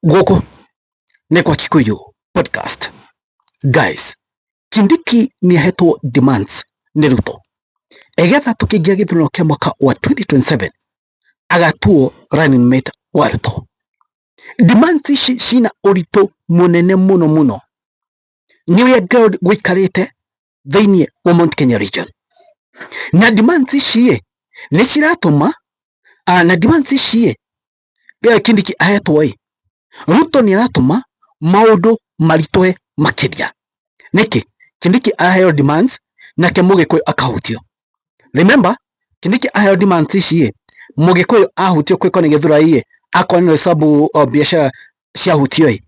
Goko ne kwa Kikuyu podcast. Guys, Kindiki ni heto demands ni Ruto. Egetha tukiingia githurano kia mwaka wa 2027 agatuo running mate wa Ruto. Demands ici cina urito munene muno. Ni uria ground gwikarite thainie wa Mount Kenya region. Na demands ici ni ciratuma na demands ici Kindiki ahetwo Ruto ni aratuma maundu maritwe makiria. Niki Kindiki aheo demands na ke Mugikuyu akahutio. Remember, Kindiki aheo demands ici Mugikuyu ahutio kwikoni githura akoni hesabu biashara cia hutio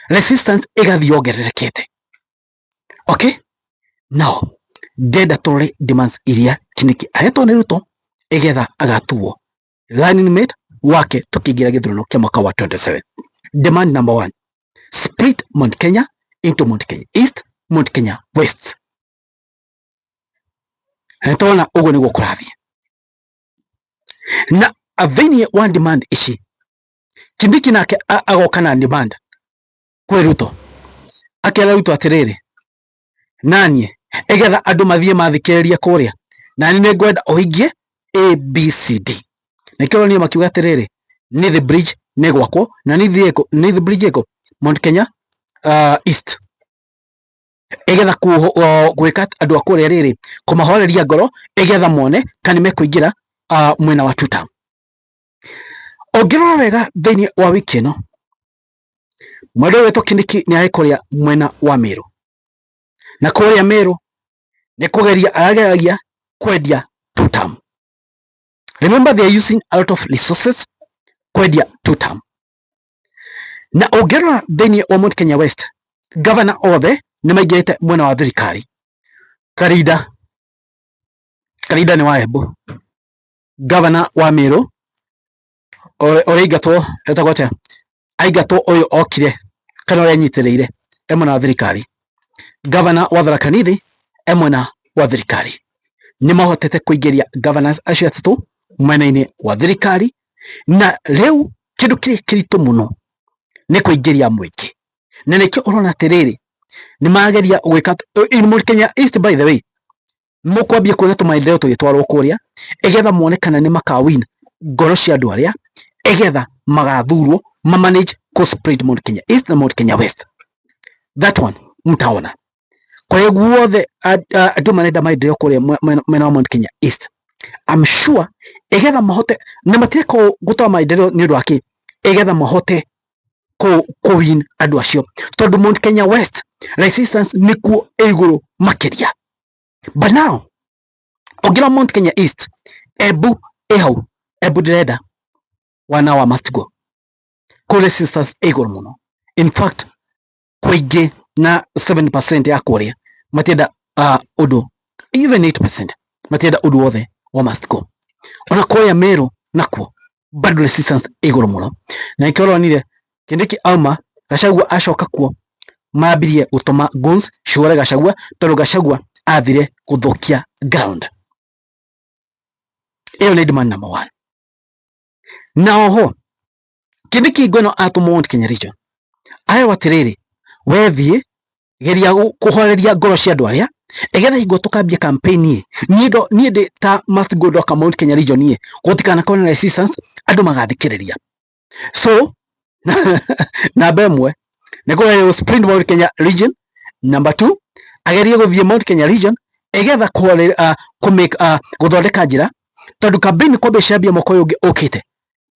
resistance igathiongererekete. Okay? Now, deda tore demands iria Kindiki ahetwo ni Ruto egetha agatuo running mate wake tukiingira githurano kia mwaka wa 27. Demand number 1, split Mount Kenya into Mount Kenya East, Mount Kenya West. Ntona ugo niguo kurathie. Na aveni one demand ici Kindiki nake agoka na demand kwe Ruto. Akela Ruto atiriri, nanie egetha andu mathie mathikiriria kuria na ni ngwenda ohingie ABCD. Nikiro ni makiuga atiriri, ni the bridge ne gwako na ni the bridge eko Mount Kenya East. Egetha gwika andu akuria riri kumahoreria ngoro egetha mone kana mekuingira mwena wa tuta. Ongirora wega thini wa wiki no mwendo wetu Kindiki ni arikuria mwena wa Meru. Na kuria Meru ni kugeria arageragia kwendia tutam. Remember, they are using a lot of resources kwendia tutam. Na ongirora thini wa Mount Kenya West, governor othe ni maigite mwena wa thirikari. Karida ni wa Embu. Governor wa Meru oreigatwo etagote aigatwo oyo okire kana ore nyitireire emwe na thirikari. Governor wa Tharaka Nithi emwe na wa thirikari. Ni mahotete kuingiria governors acio atatu mwena-ini wa thirikari, na riu kindu kirito muno ni kuingiria mwiki. Na nikio urona atiriri ni mageria gwika in Mount Kenya East, by the way, mukwambia kuona tumaendeleo tugitwarwo kuria egetha muonekana ni makawin ngoro cia andu aria egetha magathurwo manage co spread Mount Kenya East na Mount Kenya West. That one mtaona kwa hiyo guothe andu manenda maendeleo kuria mwena wa Mount Kenya East. I'm sure egetha mahote na matiko gutoa maendeleo ni undu aki egetha mahote ko win andu acio tondu Mount Kenya West resistance nikuo iguru makiria. But now ogira Mount Kenya East Embu ehau Embu direda wana wa must go ko resistance iguru muno. In fact kuingi na 7% ya kuria matienda udu, even 8% matienda udu wothe wa must go. Ona koya Meru nakuo bado resistance iguru muno. Na ikoro nire Kindiki auma Gachagua acoka kuo mabirie gutuma guns shure Gachagua tondu Gachagua athire guthukia ground. Iyo ni demand number 1. Na oho Kindiki gweno atumo Mount Kenya region ayo atiriri wethie geria kuhoreria ngoro cia andu aria egetha hingo tukambia campaign nie de ta must go doka Mount Kenya region gutikana kona resistance andu magathikiriria. So namba imwe nikugeria sprint Mount Kenya region. Number 2 ageria guthie Mount Kenya region egetha guthondeka njira tondu campaign kwambia ciambia mwaka uyu ukite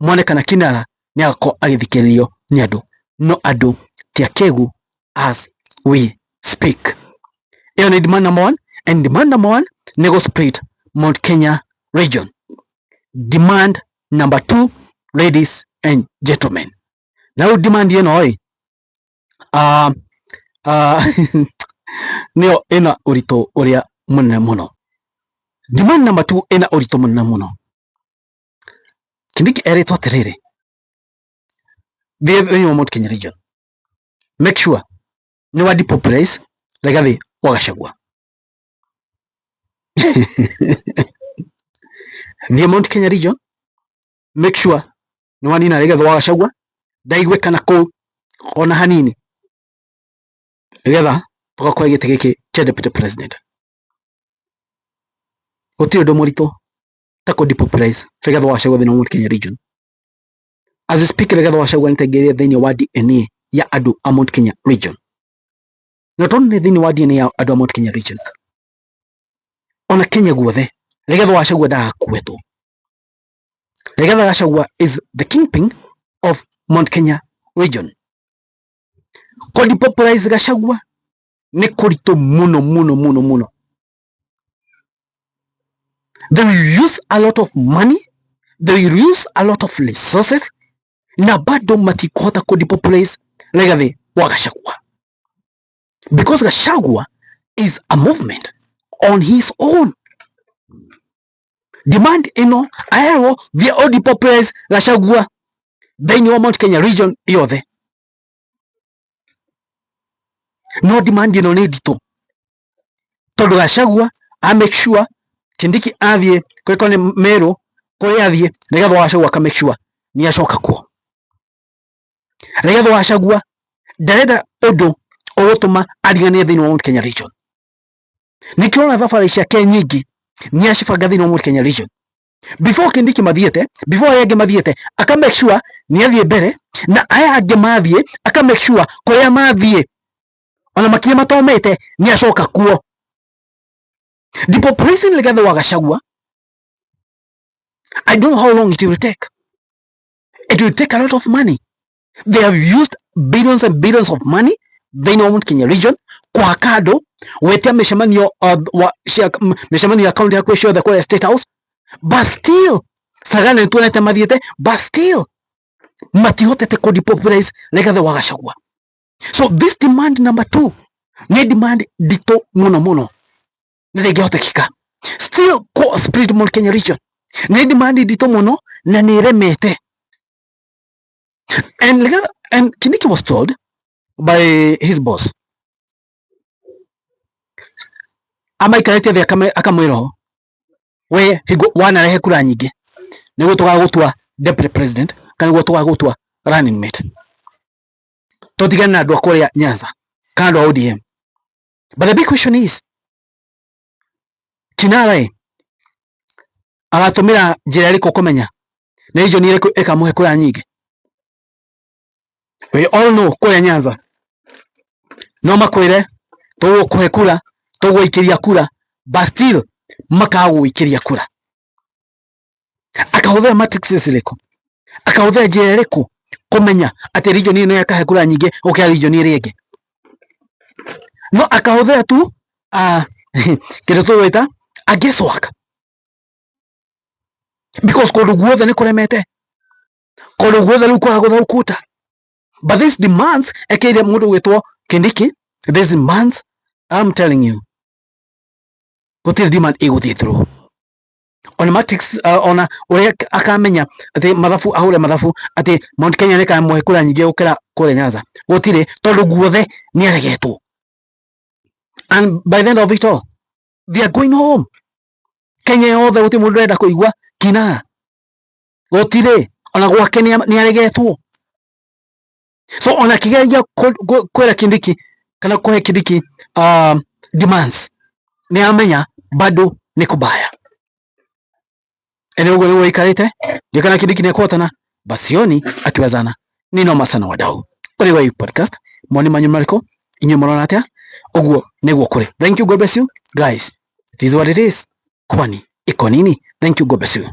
monekana Kinara ni agako agithikiririo ni andu no andu ti akegu as we speak. Iyo ni demand number 1. And demand number 1 nego split Mount Kenya region. Demand number 2, ladies and gentlemen. Now demand yeno nio ina urito uria munene muno. Demand number 2 ina urito munene muno. Kindiki eretwa atiriri the Mount Kenya region, make sure ni wa depopulate Rigathi wa Gachagua. The Mount Kenya region, make sure ni wa nina Rigathi wa Gachagua ndaigwe kana ko ona hanini getha tugakorwo gite giki kia deputy president gutiri ndo murito ta ko depopularize Rigathi wa Gachagua thini wa Mount Kenya region as speaker Rigathi wa Gachagua nitengeria thini wa DNA ya andu a Mount Kenya region na tonne thini wa DNA ya andu a Mount Kenya region ona Kenya guothe Rigathi wa Gachagua ndakuetwo. Rigathi wa Gachagua is the kingpin of Mount Kenya region. Ko depopularize Gachagua ni kurito muno. They will use a lot of money, they will use a lot of resources, na bado matikota ko depopularize Rigathi wa Gachagua. Because Gachagua is a movement on his own. Demand aero via all depopularize Gachagua thini wa Mount Kenya region yothe. No demand ni ndito. Tondu Gachagua a make sure Kindiki athie kwekone Meru kuri athie Rigathi wa Gachagua ka make sure ni acoka kuo. Rigathi wa Gachagua ndarenda undu ugutuma ariganie thini wa Mount Kenya region. Nikiona thabari ciake nyingi ni acibanga thini wa Mount Kenya region. Before Kindiki mathiete, before aya ange mathiete, aka make sure ni athie mbere na aya ange mathie aka make sure kuria mathie ona makinya matomete ni acoka kuo. Depopulation Rigathi wa Gachagua, I don't know how long it will take. It will take a lot of money. They have used billions and billions of money thini wa Mount Kenya region kwa kado wetia mishamanio ya county ya kwesho the kwa state house, but still sagana ntuonete mathiete, but still matihotete ko depopularize Rigathi wa Gachagua. So this demand number 2 ni demand dito muno niregehotekika still ko spirit Mount Kenya region ni demand dito muno na niremete. And Kindiki was told by his boss amaikarete thia akamwiro we wana rehe kura nyingi niguo tugagutua deputy president kana niguo tugagutua running mate totigana na andu akuria Nyanza kana andu a ODM. But the big question is Kinara agatumira njira iriku kumenya na region iriku ikamuhe kura nyingi. We all know kuria Nyanza no makwire tugukuhe kura tuguikiria kura, but still makaguikiria kura. Akahuthira matrix iriku, akahuthira njira iriku kumenya ati region ino yakahe kura nyingi ukia region iri ingi. No akahuthira tu kindu tuwita a guesswork, because kundu guothe ni kuremete, kundu guothe riu kuragutha ukuta. But this demands ekire mundu witwo Kindiki, this demands, I'm telling you, gutiri demand iguthie through on matrix ona uria akamenya ati mathafu ahure mathafu ati Mount Kenya ni ka muhe kura nyingi ukira kure Nyanza gutiri tondu guothe ni aregetwo. And by the end of it all, they are going home. Kenya yothe gutiri mundu renda kuigwa Kinara gutiri ona gwake ni aregetwo. So ona kigeria kwera Kindiki kana kuhe Kindiki demands ni amenya bado ni kubaya. Ene ugo niwe ikarite ndikana Kindiki ni kwotana basioni akiwazana ni no masana wadau uri wa podcast moni manyu mariko inyo morona atia ugo niguo kuri. Thank you, God bless you guys, it is what it is, kwani iko nini. Thank you, God bless you.